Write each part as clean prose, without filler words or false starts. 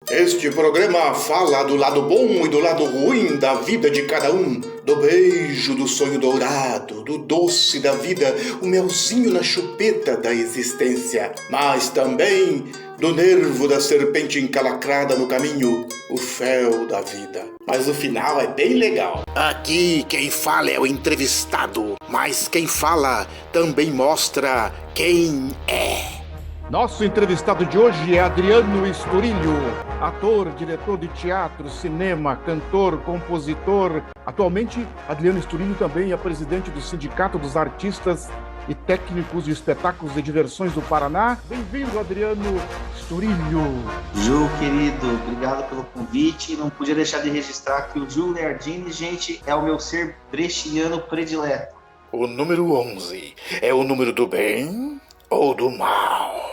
Este programa fala do lado bom e do lado ruim da vida de cada um, do beijo do sonho dourado, do doce da vida, o melzinho na chupeta da existência, mas também do nervo da serpente encalacrada no caminho, o fel da vida. Mas o final é bem legal. Aqui quem fala é o entrevistado, mas quem fala também mostra quem é. Nosso entrevistado de hoje é Adriano Sturilho, ator, diretor de teatro, cinema, cantor, compositor. Atualmente, Adriano Sturilho também é presidente do Sindicato dos Artistas e Técnicos de Espetáculos e Diversões do Paraná. Bem-vindo, Adriano Sturilho. Ju, querido, obrigado pelo convite. Não podia deixar de registrar que o Ju Leardini, gente, é o meu ser brechiano predileto. O número 11 é o número do bem ou do mal?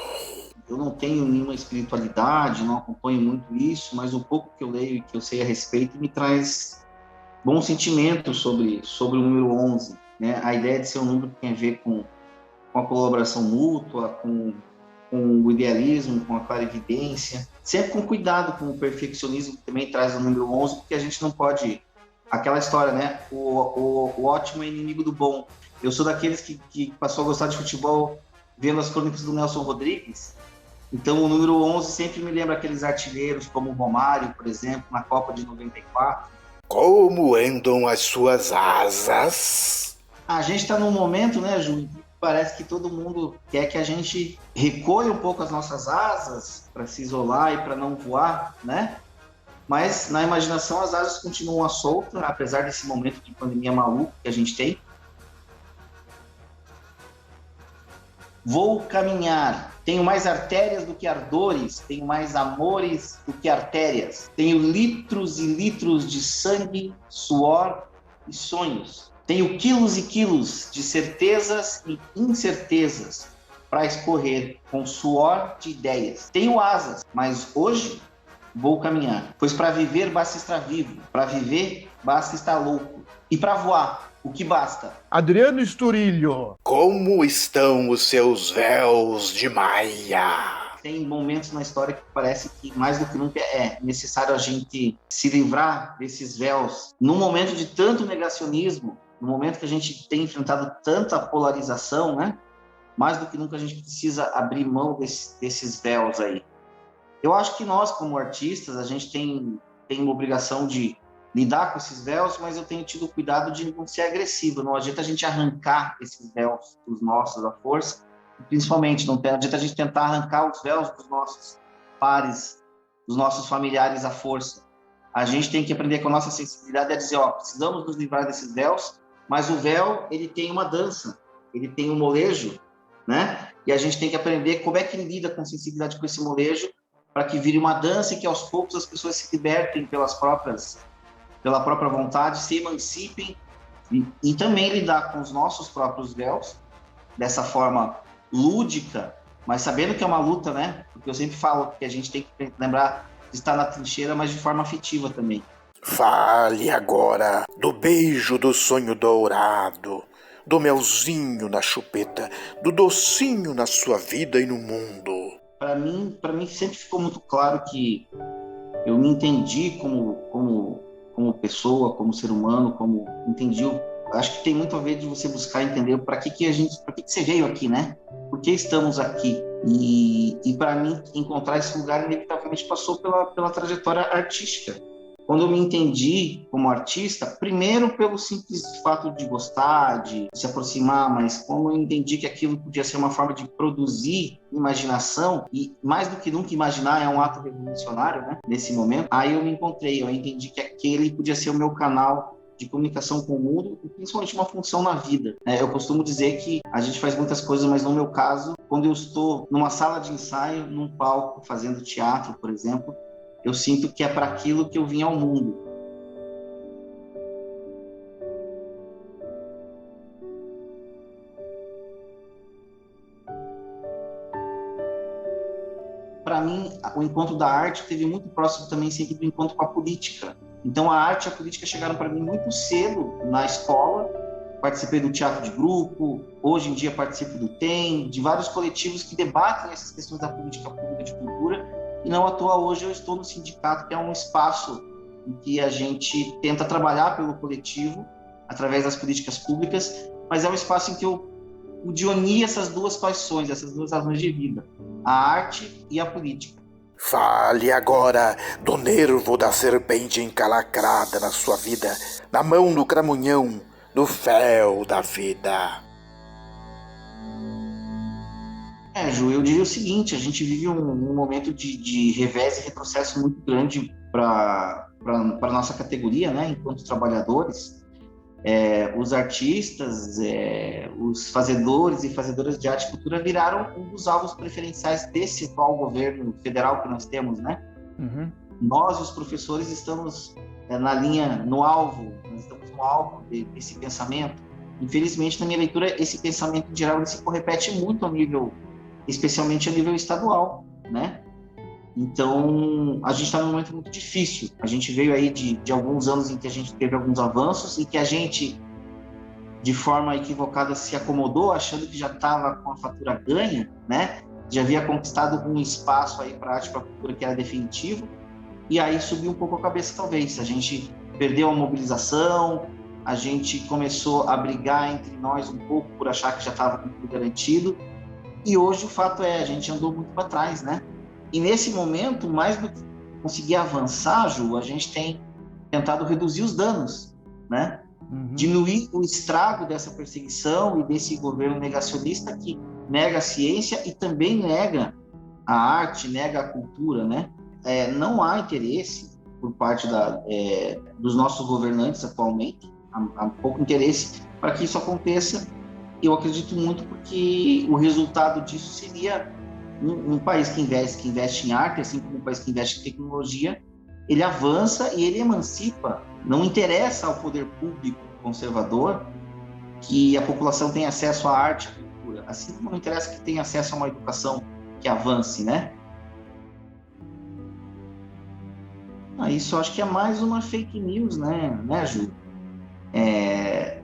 Eu não tenho nenhuma espiritualidade, não acompanho muito isso, mas o pouco que eu leio e que eu sei a respeito me traz bons sentimentos sobre o número 11, né? A ideia de ser um número que tem a ver com a colaboração mútua, com o idealismo, com a clarividência, sempre com cuidado com o perfeccionismo que também traz o número 11, porque a gente não pode... Aquela história, né? O ótimo é inimigo do bom. Eu sou daqueles que passou a gostar de futebol vendo as crônicas do Nelson Rodrigues. Então, o número 11 sempre me lembra aqueles artilheiros como o Romário, por exemplo, na Copa de 94. Como andam as suas asas? A gente está num momento, né, Ju, que parece que todo mundo quer que a gente recolha um pouco as nossas asas para se isolar e para não voar, né? Mas, na imaginação, as asas continuam à solta, apesar desse momento de pandemia maluco que a gente tem. Vou caminhar. Tenho mais artérias do que ardores. Tenho mais amores do que artérias. Tenho litros e litros de sangue, suor e sonhos. Tenho quilos e quilos de certezas e incertezas para escorrer com suor de ideias. Tenho asas, mas hoje vou caminhar. Pois para viver basta estar vivo. Para viver basta estar louco. E para voar, o que basta? Adriano Sturilho. Como estão os seus véus de Maia? Tem momentos na história que parece que mais do que nunca é necessário a gente se livrar desses véus. Num momento de tanto negacionismo, no momento que a gente tem enfrentado tanta polarização, né? Mais do que nunca a gente precisa abrir mão desses véus aí. Eu acho que nós, como artistas, a gente tem uma obrigação de lidar com esses véus, mas eu tenho tido cuidado de não ser agressivo. Não adianta a gente arrancar esses véus dos nossos à força, principalmente não adianta a gente tentar arrancar os véus dos nossos pares, dos nossos familiares à força. A gente tem que aprender com a nossa sensibilidade a dizer, precisamos nos livrar desses véus, mas o véu, ele tem uma dança, ele tem um molejo, né? E a gente tem que aprender como é que lida com sensibilidade com esse molejo para que vire uma dança e que aos poucos as pessoas se libertem pela própria vontade, se emancipem e também lidar com os nossos próprios véus dessa forma lúdica, mas sabendo que é uma luta, né? Porque eu sempre falo que a gente tem que lembrar de estar na trincheira, mas de forma afetiva também. Fale agora do beijo do sonho dourado, do melzinho na chupeta, do docinho na sua vida e no mundo. Para mim sempre ficou muito claro que eu me entendi como pessoa, como ser humano, acho que tem muito a ver de você buscar entender para que você veio aqui, né? Por que estamos aqui? E para mim, encontrar esse lugar inevitavelmente passou pela trajetória artística. Quando eu me entendi como artista, primeiro pelo simples fato de gostar, de se aproximar, mas como eu entendi que aquilo podia ser uma forma de produzir imaginação, e mais do que nunca imaginar é um ato revolucionário, né? Nesse momento, aí eu me encontrei, eu entendi que aquele podia ser o meu canal de comunicação com o mundo e principalmente uma função na vida. Eu costumo dizer que a gente faz muitas coisas, mas no meu caso, quando eu estou numa sala de ensaio, num palco, fazendo teatro, por exemplo, eu sinto que é para aquilo que eu vim ao mundo. Para mim, o encontro da arte teve muito próximo também sempre do encontro com a política. Então, a arte e a política chegaram para mim muito cedo na escola. Participei do teatro de grupo, hoje em dia participo do TEM, de vários coletivos que debatem essas questões da política pública de cultura. E não à toa hoje eu estou no sindicato, que é um espaço em que a gente tenta trabalhar pelo coletivo, através das políticas públicas, mas é um espaço em que eu pude unir essas duas paixões, essas duas razões de vida, a arte e a política. Fale agora do nervo da serpente encalacrada na sua vida, na mão do cramunhão, do fel da vida. Ju, eu diria o seguinte, a gente vive um momento de revés e retrocesso muito grande para a nossa categoria, né, enquanto trabalhadores. Os artistas, os fazedores e fazedoras de arte e cultura viraram um dos alvos preferenciais desse atual governo federal que nós temos, né? Uhum. Nós, os professores, estamos na linha, no alvo, nós estamos no alvo desse pensamento. Infelizmente, na minha leitura, esse pensamento em geral ele se repete muito especialmente a nível estadual, né? Então, a gente está num momento muito difícil. A gente veio aí de alguns anos em que a gente teve alguns avanços e que a gente, de forma equivocada, se acomodou, achando que já estava com a fatura ganha, né? Já havia conquistado um espaço aí para a arte e para a cultura que era definitivo, e aí subiu um pouco a cabeça, talvez. A gente perdeu a mobilização, a gente começou a brigar entre nós um pouco por achar que já estava com tudo garantido, e hoje o fato a gente andou muito para trás, né? E nesse momento, mais do que conseguir avançar, Ju, a gente tem tentado reduzir os danos, né? Uhum. Diminuir o estrago dessa perseguição e desse governo negacionista que nega a ciência e também nega a arte, nega a cultura, né? Não há interesse por parte dos nossos governantes atualmente, há pouco interesse para que isso aconteça. Eu acredito muito porque o resultado disso seria um país que investe em arte, assim como um país que investe em tecnologia, ele avança e ele emancipa. Não interessa ao poder público conservador que a população tenha acesso à arte e à cultura, assim como não interessa que tenha acesso a uma educação que avance, né? Isso eu acho que é mais uma fake news, né, Ju?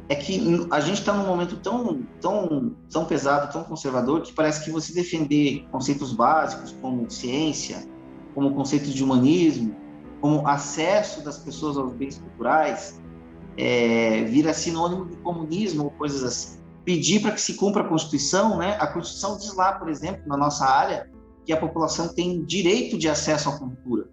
Que a gente está num momento tão pesado, tão conservador, que parece que você defender conceitos básicos como ciência, como conceitos de humanismo, como acesso das pessoas aos bens culturais, vira sinônimo de comunismo ou coisas assim. Pedir para que se cumpra a Constituição, né? A Constituição diz lá, por exemplo, na nossa área, que a população tem direito de acesso à cultura.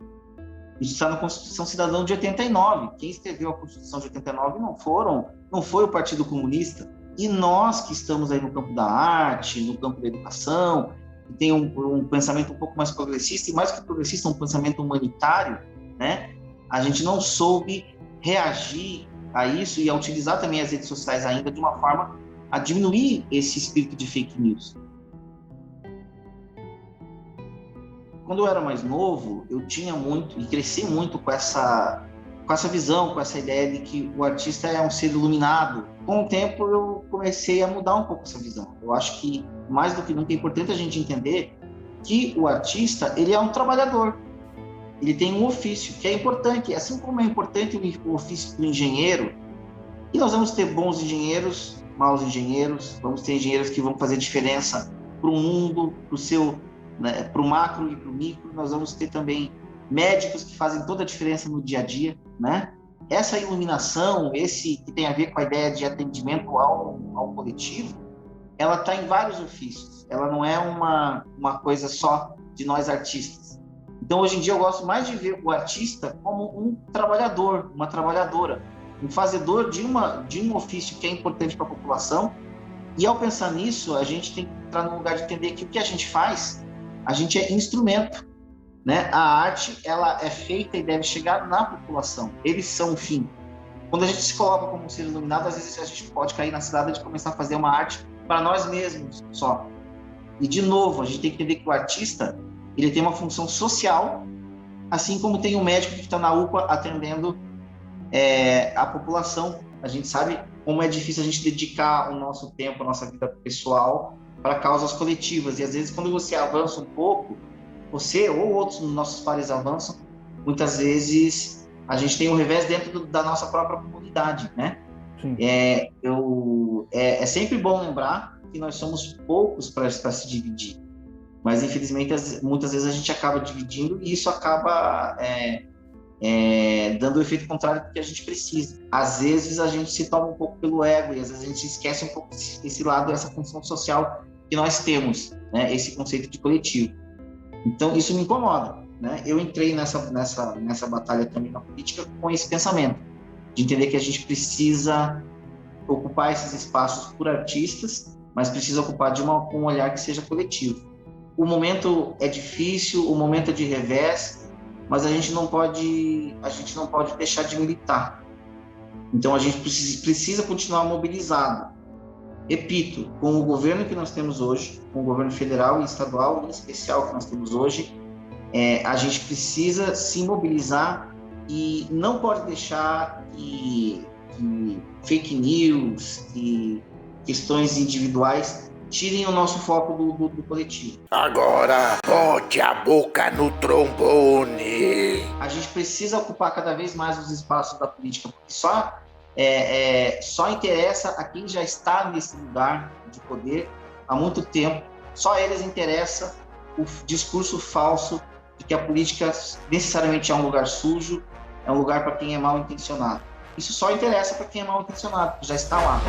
Isso está na Constituição Cidadã de 89. Quem escreveu a Constituição de 89 não foi o Partido Comunista. E nós que estamos aí no campo da arte, no campo da educação, que tem um pensamento um pouco mais progressista, e mais que progressista, um pensamento humanitário, né? A gente não soube reagir a isso e a utilizar também as redes sociais ainda de uma forma a diminuir esse espírito de fake news. Quando eu era mais novo, eu tinha muito, e cresci muito com essa visão, com essa ideia de que o artista é um ser iluminado. Com o tempo, eu comecei a mudar um pouco essa visão. Eu acho que, mais do que nunca, é importante a gente entender que o artista, ele é um trabalhador. Ele tem um ofício, que é importante. Assim como é importante o ofício do engenheiro, e nós vamos ter bons engenheiros, maus engenheiros, vamos ter engenheiros que vão fazer diferença para o mundo, para o macro e para o micro. Nós vamos ter também médicos que fazem toda a diferença no dia a dia, né? Essa iluminação, esse que tem a ver com a ideia de atendimento ao coletivo, ela está em vários ofícios. Ela não é uma coisa só de nós artistas. Então, hoje em dia, eu gosto mais de ver o artista como um trabalhador, uma trabalhadora, um fazedor de um ofício que é importante para a população. E, ao pensar nisso, a gente tem que entrar no lugar de entender que o que a gente faz, a gente é instrumento, né? A arte, ela é feita e deve chegar na população. Eles são o fim. Quando a gente se coloca como um ser iluminado, às vezes a gente pode cair na cilada de começar a fazer uma arte para nós mesmos só. E, de novo, a gente tem que entender que o artista, ele tem uma função social, assim como tem um médico que está na UPA atendendo a população. A gente sabe como é difícil a gente dedicar o nosso tempo, a nossa vida pessoal para causas coletivas. E, às vezes, quando você avança um pouco, você ou outros dos nossos pares avançam, muitas vezes a gente tem um revés dentro da nossa própria comunidade, né? É sempre bom lembrar que nós somos poucos para se dividir. mas infelizmente muitas vezes a gente acaba dividindo e isso acaba dando o efeito contrário do que a gente precisa. Às vezes a gente se toma um pouco pelo ego e às vezes a gente esquece um pouco esse lado, essa função social que nós temos, né? Esse conceito de coletivo. Então isso me incomoda, né? Eu entrei nessa batalha também na política com esse pensamento, de entender que a gente precisa ocupar esses espaços por artistas, mas precisa ocupar com um olhar que seja coletivo. O momento é difícil, o momento é de revés, mas a gente não pode deixar de militar. Então a gente precisa continuar mobilizado. Repito, com o governo que nós temos hoje, com o governo federal e estadual, em especial que nós temos hoje, a gente precisa se mobilizar e não pode deixar que fake news e questões individuais tirem o nosso foco do coletivo. Agora, bote a boca no trombone. A gente precisa ocupar cada vez mais os espaços da política, porque só interessa a quem já está nesse lugar de poder há muito tempo. Só eles interessa o discurso falso de que a política necessariamente é um lugar sujo, é um lugar para quem é mal intencionado. Isso só interessa para quem é mal intencionado, que já está lá.